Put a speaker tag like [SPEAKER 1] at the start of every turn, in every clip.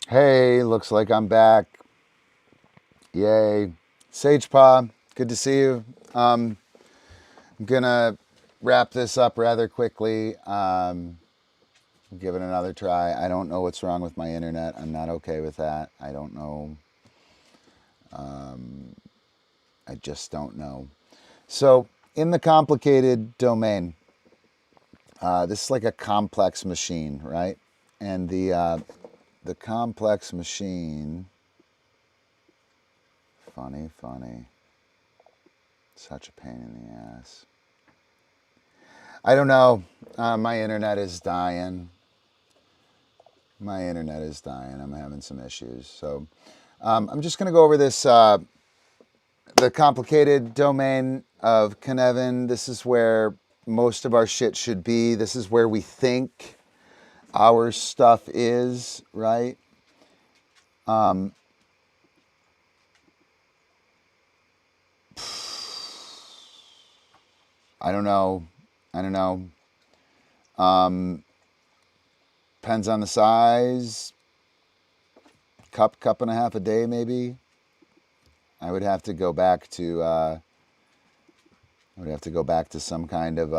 [SPEAKER 1] Hey, looks like I'm back. Yay. Sagepaw, good to see you. I'm gonna wrap this up rather quickly. Give it another try. I don't know what's wrong with my internet. I'm not okay with that. I don't know. I just don't know. So, in the complicated domain, this is like a complex machine, right? And the complex machine, funny. Such a pain in the ass. I don't know. My internet is dying. I'm having some issues. So I'm just going to go over this, the complicated domain of Kinevin. This is where most of our shit should be. This is where we think our stuff is, right? I don't know. Depends on the size. Cup and a half a day, maybe. I would have to go back to some kind of.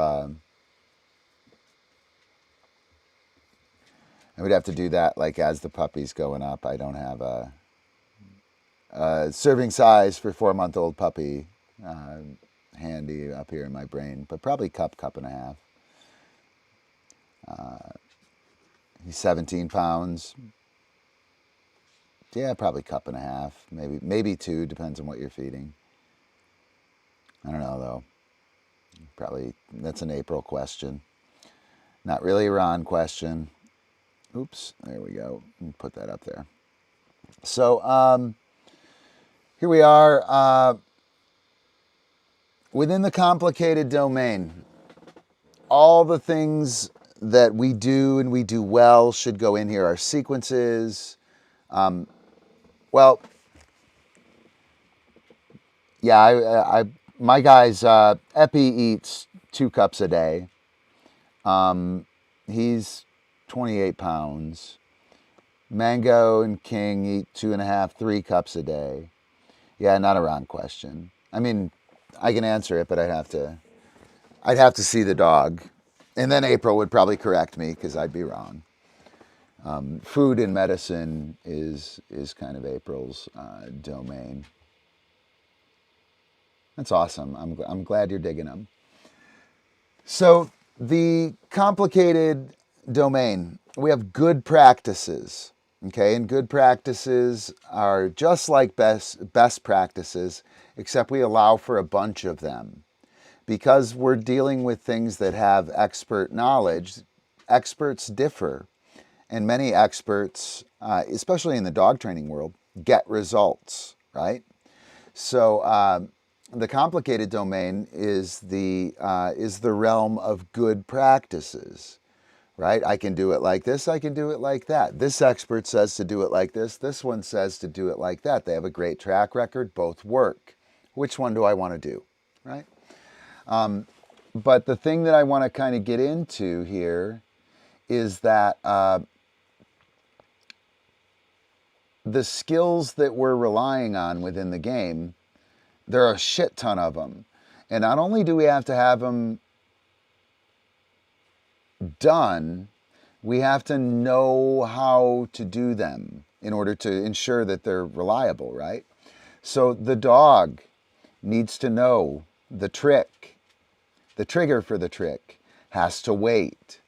[SPEAKER 1] I would have to do that like as the puppy's going up. I don't have a serving size for 4-month-old puppy handy up here in my brain, but probably cup and a half. He's 17 pounds. Yeah, probably cup and a half, maybe 2, depends on what you're feeding. I don't know though. Probably that's an April question. Not really a Ron question. Oops, there we go. Put that up there. So here we are within the complicated domain. All the things that we do and we do well should go in here. Our sequences. Well, yeah, my guy's Epi eats 2 cups a day. He's 28 pounds. Mango and King eat 2.5, 3 cups a day. Yeah, not a Ron question. I mean, I can answer it, but I'd have to see the dog, and then April would probably correct me because I'd be wrong. Food and medicine is kind of April's domain. That's awesome. I'm glad you're digging them. So the complicated domain, we have good practices. Okay, and good practices are just like best practices, except we allow for a bunch of them. Because we're dealing with things that have expert knowledge, experts differ. And many experts, especially in the dog training world, get results, right? So the complicated domain is the realm of good practices, right? I can do it like this, I can do it like that. This expert says to do it like this one says to do it like that. They have a great track record, both work. Which one do I want to do, right? But the thing that I want to kind of get into here is that the skills that we're relying on within the game, there are a shit ton of them. And not only do we have to have them done, we have to know how to do them in order to ensure that they're reliable, right? So the dog needs to know the trick. The trigger for the trick has to wait,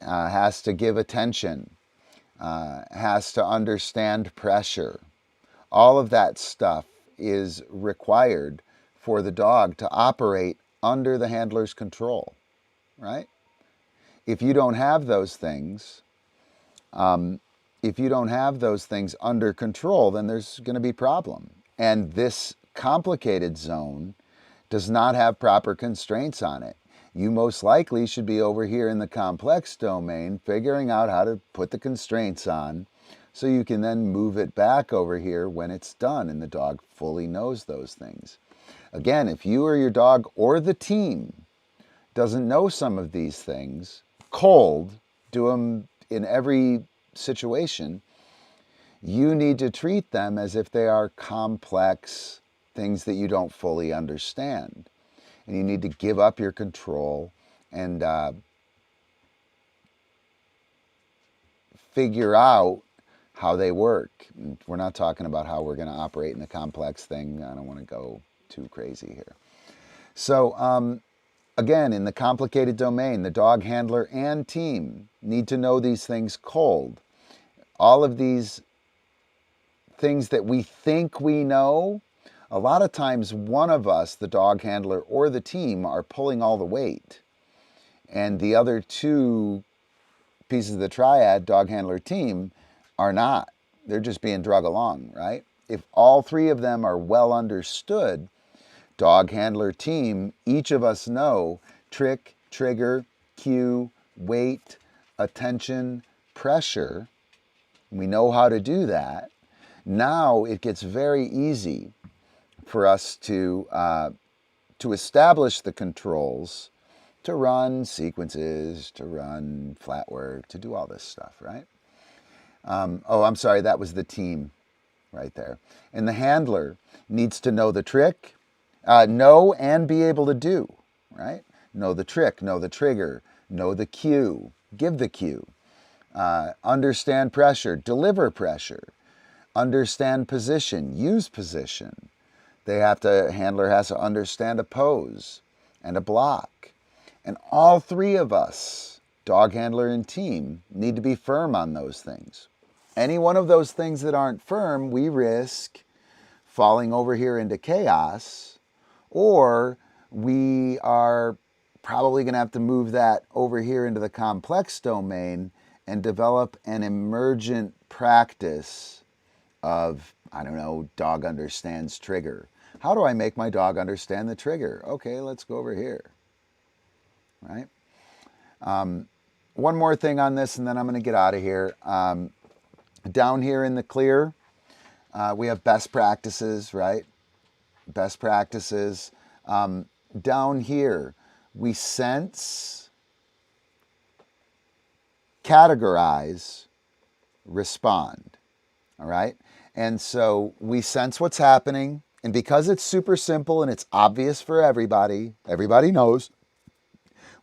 [SPEAKER 1] has to give attention, has to understand pressure. All of that stuff is required for the dog to operate under the handler's control, right? If you don't have those things, under control, then there's going to be problem. And this complicated zone does not have proper constraints on it. You most likely should be over here in the complex domain figuring out how to put the constraints on so you can then move it back over here when it's done and the dog fully knows those things. Again, if you or your dog or the team doesn't know some of these things, cold, do them in every situation, you need to treat them as if they are complex things that you don't fully understand. And you need to give up your control and figure out how they work. We're not talking about how we're going to operate in the complex thing. I don't want to go too crazy here. So again, in the complicated domain, the dog handler and team need to know these things cold. All of these things that we think we know, a lot of times one of us, the dog handler or the team, are pulling all the weight. And the other two pieces of the triad, dog handler, team, are not. They're just being drug along, right? If all three of them are well understood, dog handler, team, each of us know trick, trigger, cue, weight, attention, pressure. We know how to do that. Now it gets very easy for us to establish the controls, to run sequences, to run flat work, to do all this stuff, right? Oh, I'm sorry, that was the team right there. And the handler needs to know the trick, know and be able to do, right? Know the trick, know the trigger, know the cue, give the cue, understand pressure, deliver pressure, understand position, use position. Handler has to understand a pose and a block. And all three of us, dog handler and team, need to be firm on those things. Any one of those things that aren't firm, we risk falling over here into chaos, or we are probably going to have to move that over here into the complex domain and develop an emergent practice of, I don't know, dog understands trigger. How do I make my dog understand the trigger? Okay, let's go over here, right? One more thing on this, and then I'm going to get out of here. Down here in the clear, we have best practices, right? Best practices. Down here, we sense, categorize, respond, all right? And so we sense what's happening, and because it's super simple and it's obvious for everybody, everybody knows,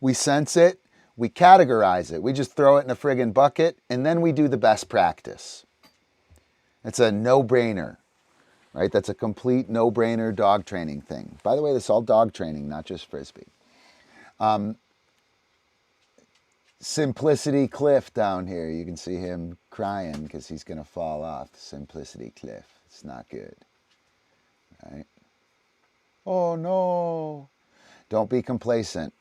[SPEAKER 1] we sense it, we categorize it. We just throw it in a friggin' bucket, and then we do the best practice. It's a no-brainer, right? That's a complete no-brainer dog training thing. By the way, this is all dog training, not just Frisbee. Simplicity Cliff down here. You can see him crying because he's going to fall off. Simplicity Cliff. It's not good, right? Oh, no. Don't be complacent.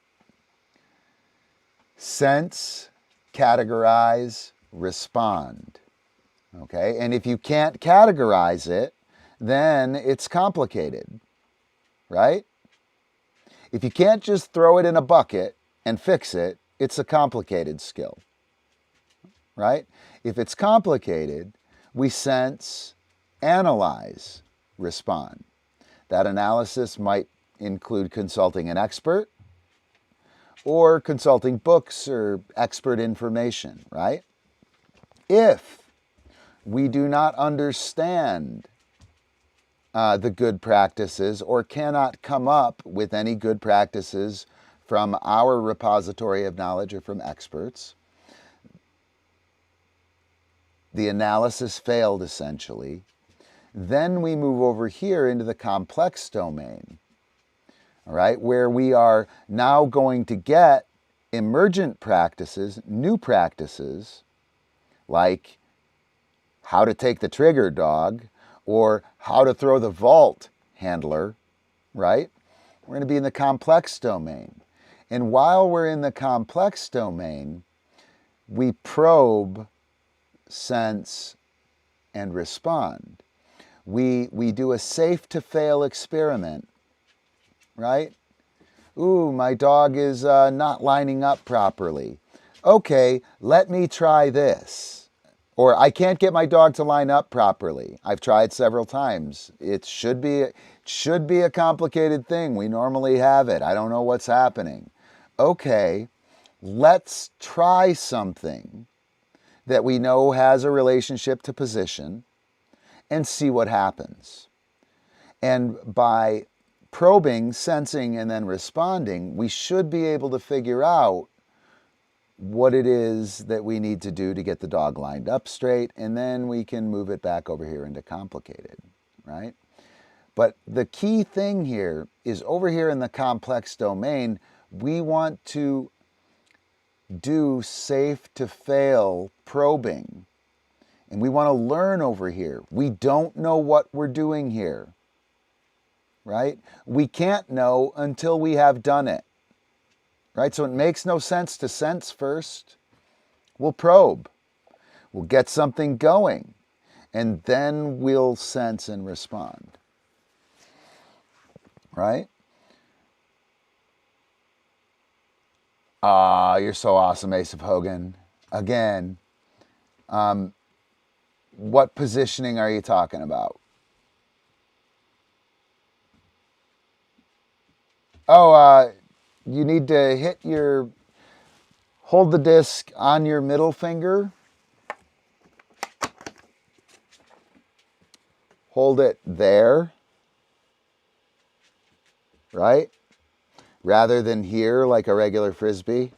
[SPEAKER 1] Sense, categorize, respond. Okay? And if you can't categorize it, then it's complicated, right? If you can't just throw it in a bucket and fix it, it's a complicated skill, right? If it's complicated, we sense, analyze, respond. That analysis might include consulting an expert or consulting books or expert information, right? If we do not understand the good practices or cannot come up with any good practices from our repository of knowledge or from experts, the analysis failed essentially. Then we move over here into the complex domain, all right, where we are now going to get emergent practices, new practices, like how to take the trigger dog or how to throw the vault handler, right? We're going to be in the complex domain. And while we're in the complex domain, we probe, sense, and respond. We do a safe to fail experiment, right? Ooh, my dog is not lining up properly. Okay, let me try this. Or I can't get my dog to line up properly. I've tried several times. It should be a complicated thing. We normally have it. I don't know what's happening. Okay, let's try something that we know has a relationship to position and see what happens. And by probing, sensing, and then responding, we should be able to figure out what it is that we need to do to get the dog lined up straight, and then we can move it back over here into complicated, right? But the key thing here is over here in the complex domain, we want to do safe to fail probing. And we want to learn over here. We don't know what we're doing here, right? We can't know until we have done it, right? So it makes no sense to sense first. We'll probe. We'll get something going, and then we'll sense and respond, right? You're so awesome, Ace of Hogan. Again, what positioning are you talking about? You need to hold the disc on your middle finger. Hold it there, right? Rather than here like a regular Frisbee.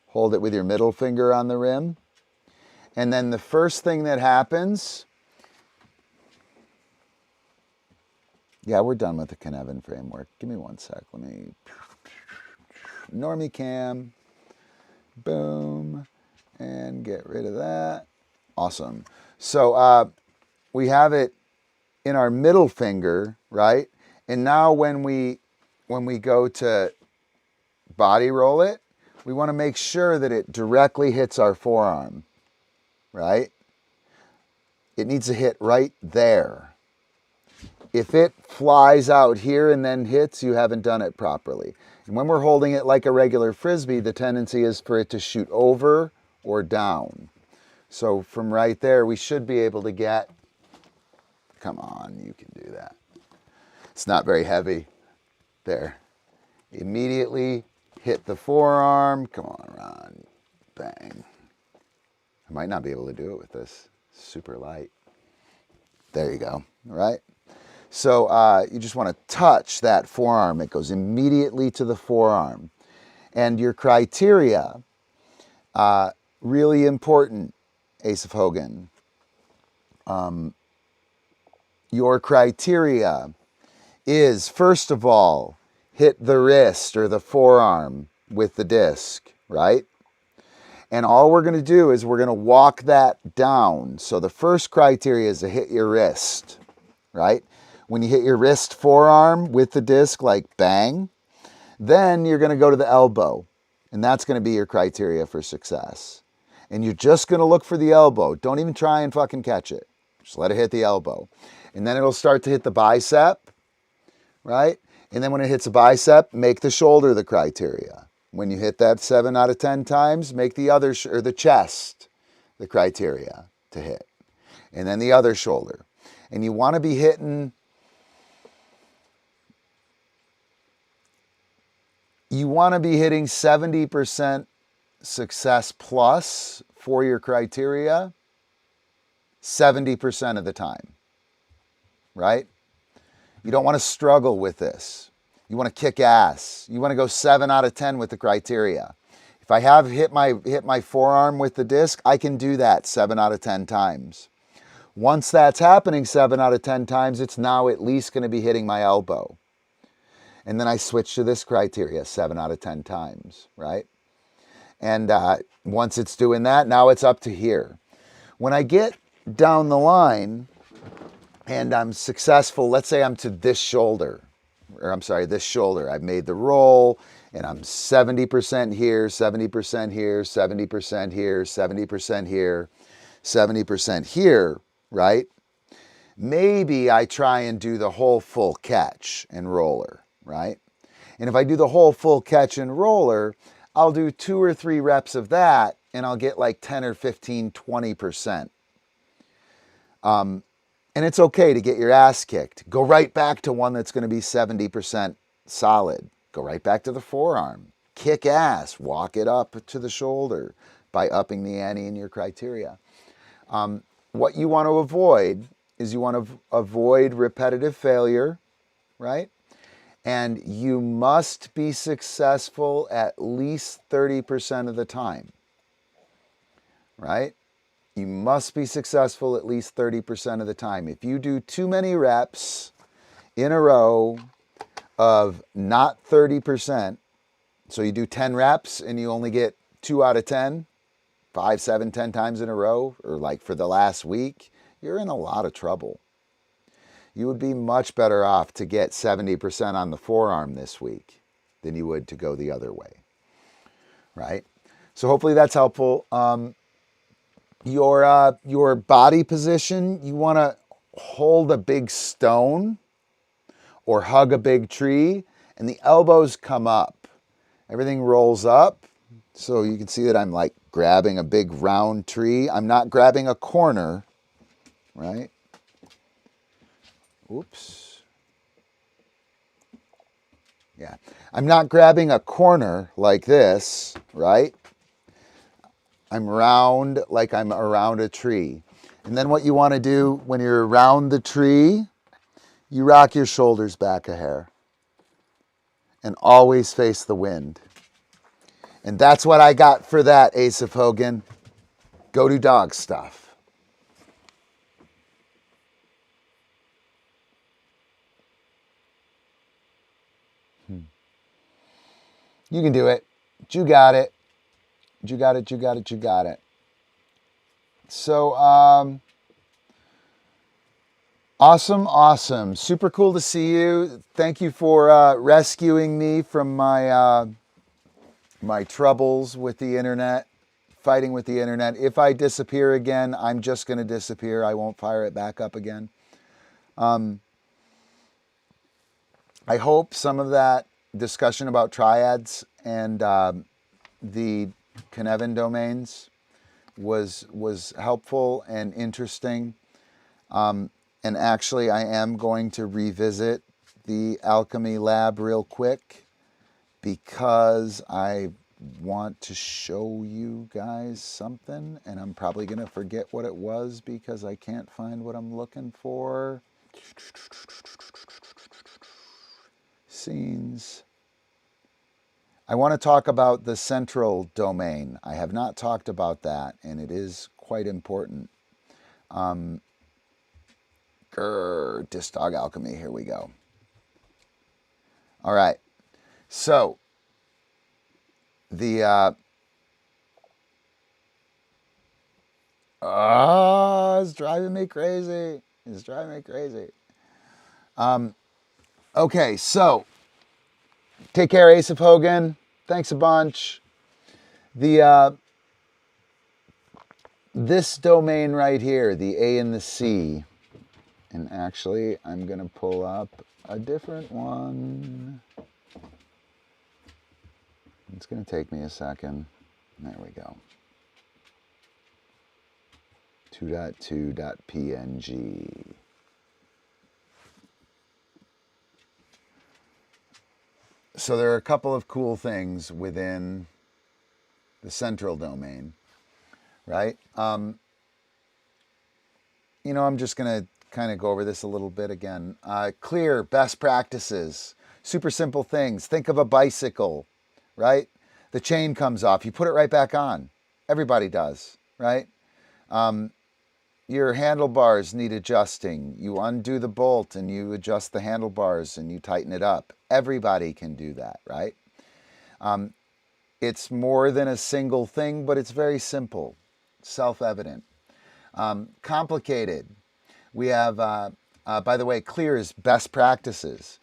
[SPEAKER 1] Hold it with your middle finger on the rim. And then the first thing that happens, yeah, we're done with the Knevin framework. Give me one sec. Let me, Normie cam, boom, and get rid of that. Awesome. So we have it in our middle finger, right? And now when we go to body roll it, we want to make sure that it directly hits our forearm, right? It needs to hit right there. If it flies out here and then hits, you haven't done it properly. And when we're holding it like a regular Frisbee, the tendency is for it to shoot over or down. So from right there, we should be able to get, come on, you can do that. It's not very heavy. There. Immediately hit the forearm. Come on, Ron. Bang. I might not be able to do it with this. Super light. There you go. All right. So you just want to touch that forearm. It goes immediately to the forearm. And your criteria, really important, Ace of Hogan. Your criteria is, first of all, hit the wrist or the forearm with the disc, right? And all we're going to do is we're going to walk that down. So the first criteria is to hit your wrist, right? When you hit your wrist forearm with the disc, like bang, then you're going to go to the elbow. And that's going to be your criteria for success. And you're just going to look for the elbow. Don't even try and fucking catch it. Just let it hit the elbow. And then it'll start to hit the bicep, right? And then when it hits a bicep, make the shoulder the criteria. When you hit that 7 out of 10 times, make the other, or the chest, the criteria to hit. And then the other shoulder. And you want to be hitting, you want to be hitting 70% success plus for your criteria 70% of the time, right? You don't want to struggle with this. You want to kick ass. You want to go 7 out of 10 with the criteria. If I have hit my forearm with the disc, I can do that 7 out of 10 times. Once that's happening 7 out of 10 times, it's now at least going to be hitting my elbow. And then I switch to this criteria 7 out of 10 times, right? And once it's doing that, now it's up to here. When I get down the line and I'm successful, let's say I'm to this shoulder, or I'm sorry, this shoulder. I've made the roll and I'm 70% here, 70% here, 70% here, 70% here, 70% here, right? Maybe I try and do the whole full catch and roller, right? And if I do the whole full catch and roller, I'll do 2 or 3 reps of that and I'll get like 10 or 15, 20%. And it's okay to get your ass kicked. Go right back to one that's going to be 70% solid. Go right back to the forearm. Kick ass. Walk it up to the shoulder. by upping the ante in your criteria. What you want to avoid is you want to avoid repetitive failure, right? And you must be successful at least 30% of the time, right? You must be successful at least 30% of the time. If you do too many reps in a row of not 30%, so you do 10 reps and you only get 2 out of 10, 5, 7, 10 times in a row, or like for the last week, you're in a lot of trouble. You would be much better off to get 70% on the forearm this week than you would to go the other way, right? So hopefully that's helpful. Your body position, you want to hold a big stone or hug a big tree, and the elbows come up. Everything rolls up. So you can see that I'm like grabbing a big round tree. I'm not grabbing a corner, right? Oops. Yeah. I'm not grabbing a corner like this, right? I'm round like I'm around a tree. And then what you want to do when you're around the tree, you rock your shoulders back a hair and always face the wind. And that's what I got for that, Ace of Hogan. Go do dog stuff. You can do it. You got it. You got it. You got it. You got it. So, awesome. Super cool to see you. Thank you for rescuing me from my my troubles with the internet, fighting with the internet. If I disappear again, I'm just going to disappear. I won't fire it back up again. I hope some of that discussion about triads and the Cynefin domains was helpful and interesting. And actually, I am going to revisit the Alchemy Lab real quick because I want to show you guys something, and I'm probably going to forget what it was because I can't find what I'm looking for. Scenes. I want to talk about the central domain. I have not talked about that, and it is quite important. DiscDog Alchemy, here we go. All right. So, the it's driving me crazy. It's driving me crazy. Okay, so take care, Ace of Hogan. Thanks a bunch. The this domain right here, the A and the C, and actually I'm gonna pull up a different one. It's gonna take me a second. There we go. 2.2.png. So there are a couple of cool things within the central domain, right? I'm just going to kind of go over this a little bit again. Clear, best practices, super simple things. Think of a bicycle, right? The chain comes off. You put it right back on. Everybody does, right? Your handlebars need adjusting. You undo the bolt and you adjust the handlebars and you tighten it up. Everybody can do that, right? It's more than a single thing, but it's very simple, self-evident. Complicated. We have, by the way, clear is best practices.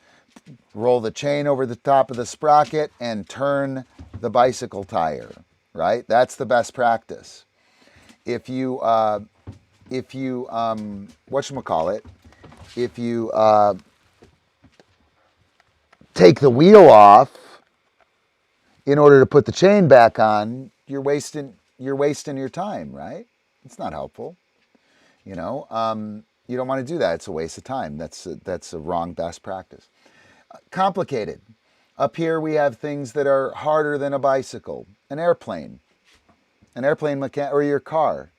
[SPEAKER 1] Roll the chain over the top of the sprocket and turn the bicycle tire, right? That's the best practice. If you whatchamacallit, if you take the wheel off in order to put the chain back on, you're wasting your time, right? It's not helpful. You don't want to do that. It's a waste of time. That's a wrong best practice. Complicated. Up here we have things that are harder than a bicycle, an airplane. An airplane mechanic, or your car,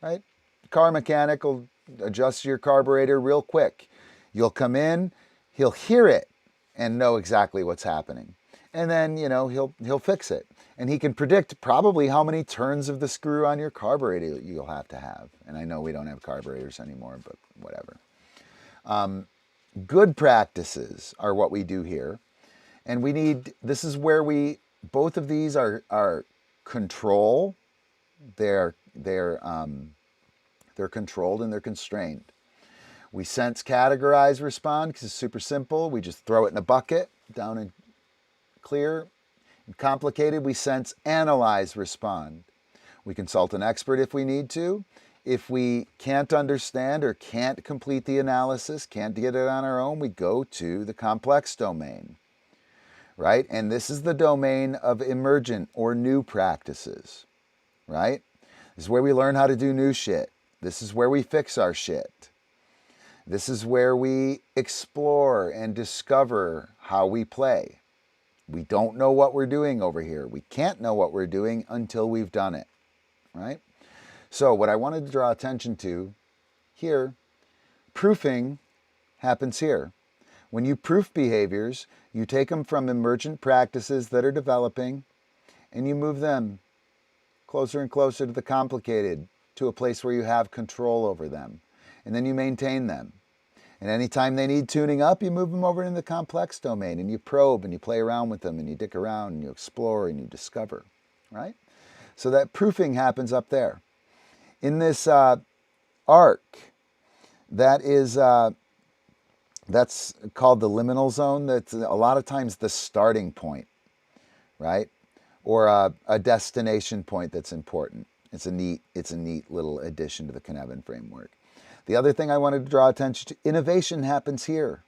[SPEAKER 1] right? Car mechanic will adjust your carburetor real quick. You'll come in, he'll hear it and know exactly what's happening. And then, he'll fix it. And he can predict probably how many turns of the screw on your carburetor you'll have to have. And I know we don't have carburetors anymore, but whatever. Good practices are what we do here. And this is where both of these are control. They're controlled and they're constrained. We sense, categorize, respond because it's super simple. We just throw it in a bucket, down and clear. And complicated, we sense, analyze, respond. We consult an expert if we need to. If we can't understand or can't complete the analysis, can't get it on our own, we go to the complex domain, right? And this is the domain of emergent or new practices, right? This is where we learn how to do new shit. This is where we fix our shit. This is where we explore and discover how we play. We don't know what we're doing over here. We can't know what we're doing until we've done it, right? So what I wanted to draw attention to here, proofing happens here. When you proof behaviors, you take them from emergent practices that are developing and you move them closer and closer to the complicated, to a place where you have control over them. And then you maintain them. And anytime they need tuning up, you move them over into the complex domain and you probe and you play around with them and you dick around and you explore and you discover, right? So that proofing happens up there. In this arc, that's called the liminal zone. That's a lot of times the starting point, right? Or a destination point that's important. It's a neat little addition to the Cynefin framework. The other thing I wanted to draw attention to, innovation happens here,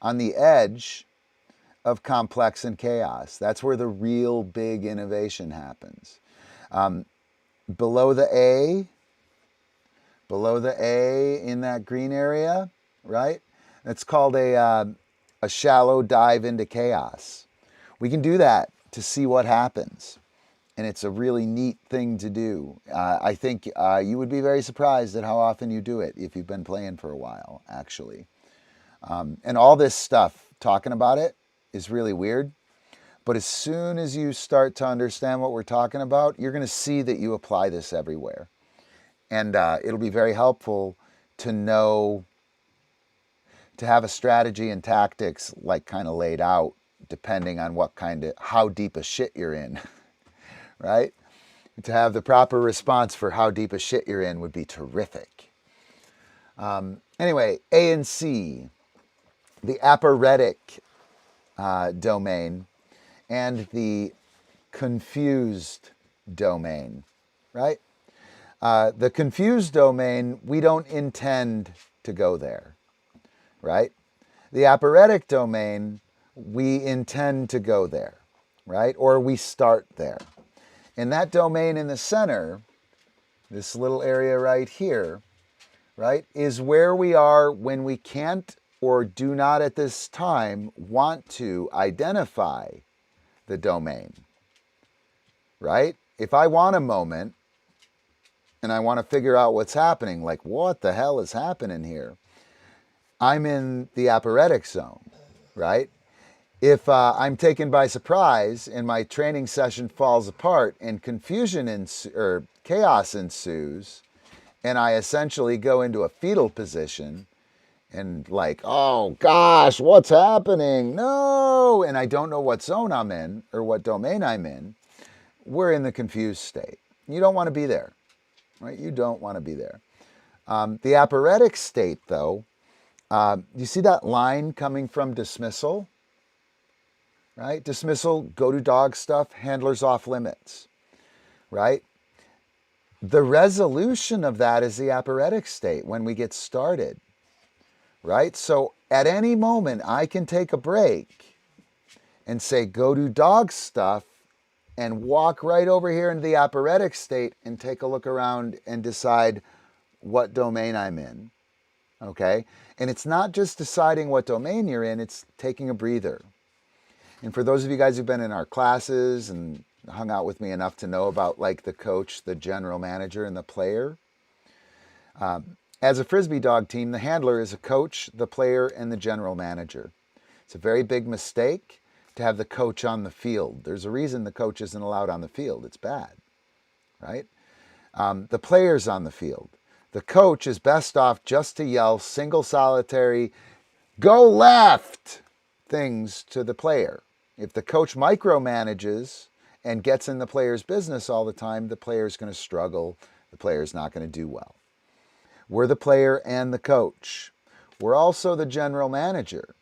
[SPEAKER 1] on the edge of complex and chaos. That's where the real big innovation happens. Below the A in that green area, right? It's called a shallow dive into chaos. We can do that to see what happens. And it's a really neat thing to do. I think you would be very surprised at how often you do it if you've been playing for a while, actually. And all this stuff, talking about it, is really weird. But as soon as you start to understand what we're talking about, you're going to see that you apply this everywhere. And it'll be very helpful to know, to have a strategy and tactics like kind of laid out, depending on how deep a shit you're in. Right? To have the proper response for how deep a shit you're in would be terrific. Anyway, A and C, the aporetic domain and the confused domain, right? The confused domain, we don't intend to go there, right? The aporetic domain, we intend to go there, right? Or we start there. And that domain in the center, this little area right here, right, is where we are when we can't or do not at this time want to identify the domain, right? If I want a moment and I want to figure out what's happening, like what the hell is happening here, I'm in the aporetic zone, right? If I'm taken by surprise and my training session falls apart and confusion or chaos ensues, and I essentially go into a fetal position and like, oh gosh, what's happening? No! And I don't know what zone I'm in or what domain I'm in, we're in the confused state. You don't want to be there, right? You don't want to be there. The aporetic state, though, you see that line coming from dismissal? Right? Dismissal, go to dog stuff, handlers off limits, right? The resolution of that is the aporetic state when we get started, right? So at any moment, I can take a break and say, go to dog stuff and walk right over here into the aporetic state and take a look around and decide what domain I'm in, okay? And it's not just deciding what domain you're in, it's taking a breather. And for those of you guys who've been in our classes and hung out with me enough to know about like the coach, the general manager, and the player. As a Frisbee dog team, the handler is a coach, the player, and the general manager. It's a very big mistake to have the coach on the field. There's a reason the coach isn't allowed on the field. It's bad, right? The player's on the field. The coach is best off just to yell single solitary, go left things to the player. If the coach micromanages and gets in the player's business all the time, the player's going to struggle. The player's not going to do well. We're the player and the coach. We're also the general manager.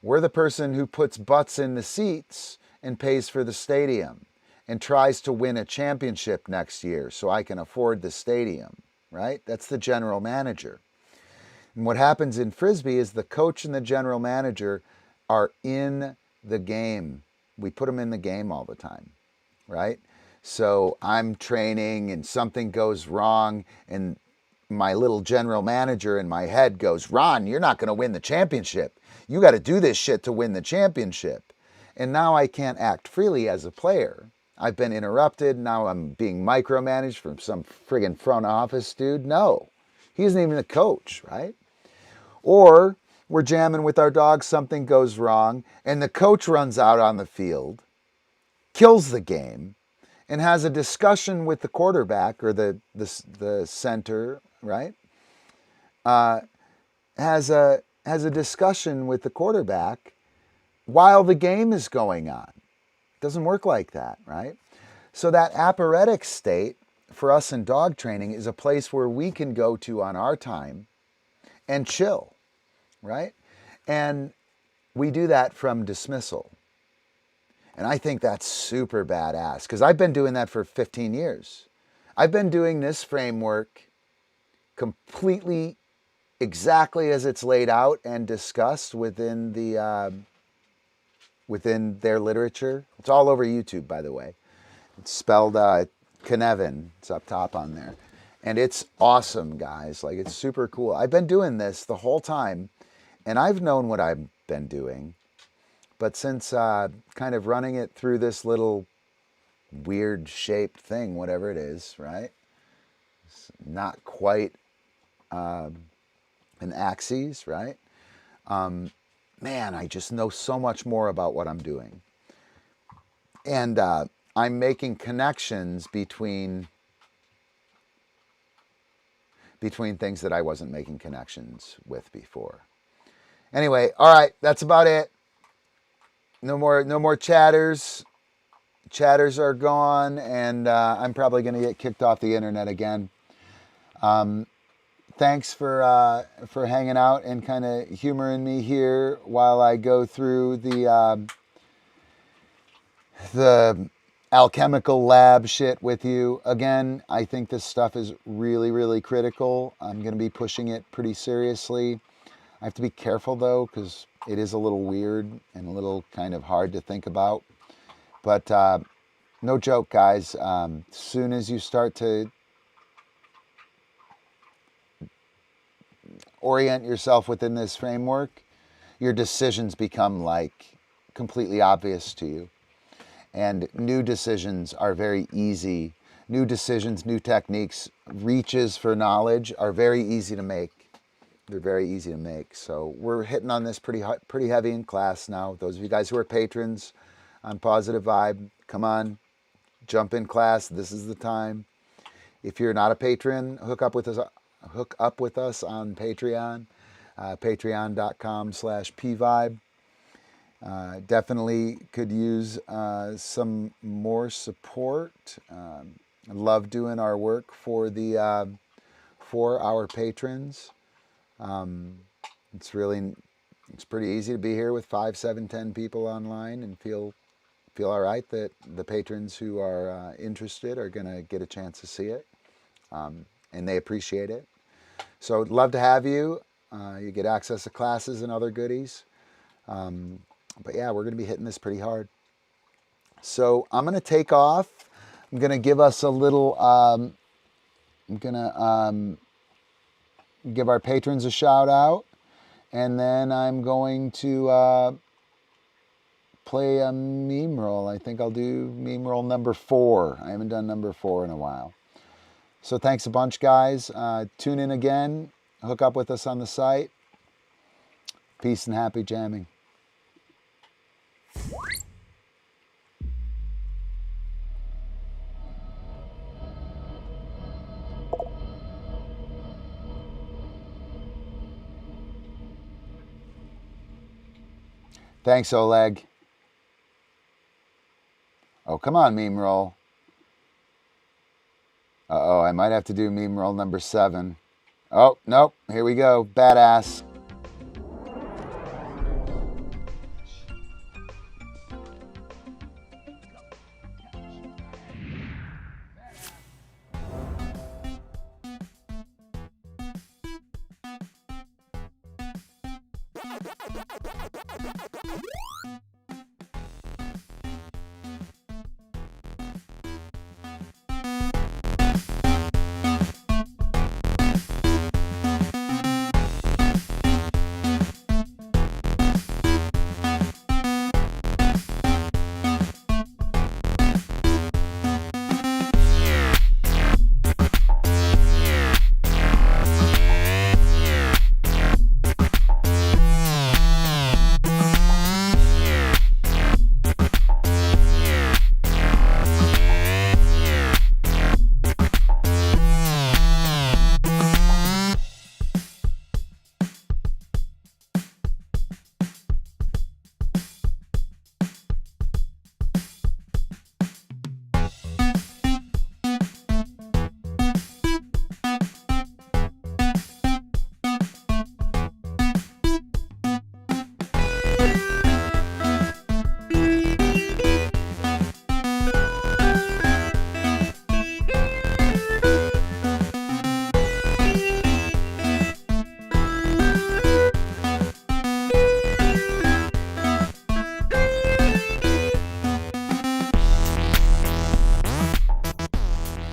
[SPEAKER 1] We're the person who puts butts in the seats and pays for the stadium and tries to win a championship next year so I can afford the stadium, right? That's the general manager. And what happens in Frisbee is the coach and the general manager are in the game. We put them in the game all the time, right? So I'm training and something goes wrong and my little general manager in my head goes, Ron, you're not going to win the championship. You got to do this shit to win the championship. And now I can't act freely as a player. I've been interrupted. Now I'm being micromanaged from some friggin' front office dude. No, he isn't even the coach, right? Or we're jamming with our dog, something goes wrong, and the coach runs out on the field, kills the game, and has a discussion with the quarterback or the center, right? Has a discussion with the quarterback while the game is going on. It doesn't work like that, right? So that aphoretic state for us in dog training is a place where we can go to on our time and chill, right? And we do that from dismissal. And I think that's super badass because I've been doing that for 15 years. I've been doing this framework completely exactly as it's laid out and discussed within their literature. It's all over YouTube, by the way. It's spelled Knevin. It's up top on there. And it's awesome, guys. Like, it's super cool. I've been doing this the whole time, and I've known what I've been doing. But since kind of running it through this little weird shaped thing, whatever it is, right? It's not quite an axis, right? Man, I just know so much more about what I'm doing. And I'm making connections between things that I wasn't making connections with before. Anyway, all right, that's about it. No more chatters. Chatters are gone, and I'm probably going to get kicked off the internet again. Thanks for hanging out and kind of humoring me here while I go through the alchemical lab shit with you. Again, I think this stuff is really, really critical. I'm going to be pushing it pretty seriously. I have to be careful, though, because it is a little weird and a little kind of hard to think about. But no joke, guys. Soon as you start to orient yourself within this framework, your decisions become like completely obvious to you. And new decisions are very easy. New decisions, new techniques, reaches for knowledge are very easy to make. They're very easy to make. So we're hitting on this pretty heavy in class now. Those of you guys who are patrons on Pawsitive Vybe, come on, jump in class. This is the time. If you're not a patron, hook up with us on Patreon, patreon.com/pvybe. Definitely could use some more support. I love doing our work for our patrons. It's pretty easy to be here with 5, 7, 10 people online and feel all right that the patrons who are interested are going to get a chance to see it, and they appreciate it. So I'd love to have you. You get access to classes and other goodies. But yeah, we're going to be hitting this pretty hard. So I'm going to take off. I'm going to give us a little, I'm going to give our patrons a shout out. And then I'm going to play a meme roll. I think I'll do meme roll number 4. I haven't done number 4 in a while. So thanks a bunch, guys. Tune in again. Hook up with us on the site. Peace and happy jamming. Thanks, Oleg. Oh, come on, meme roll. Uh-oh, I might have to do meme roll number 7. Oh, nope. Here we go. Badass.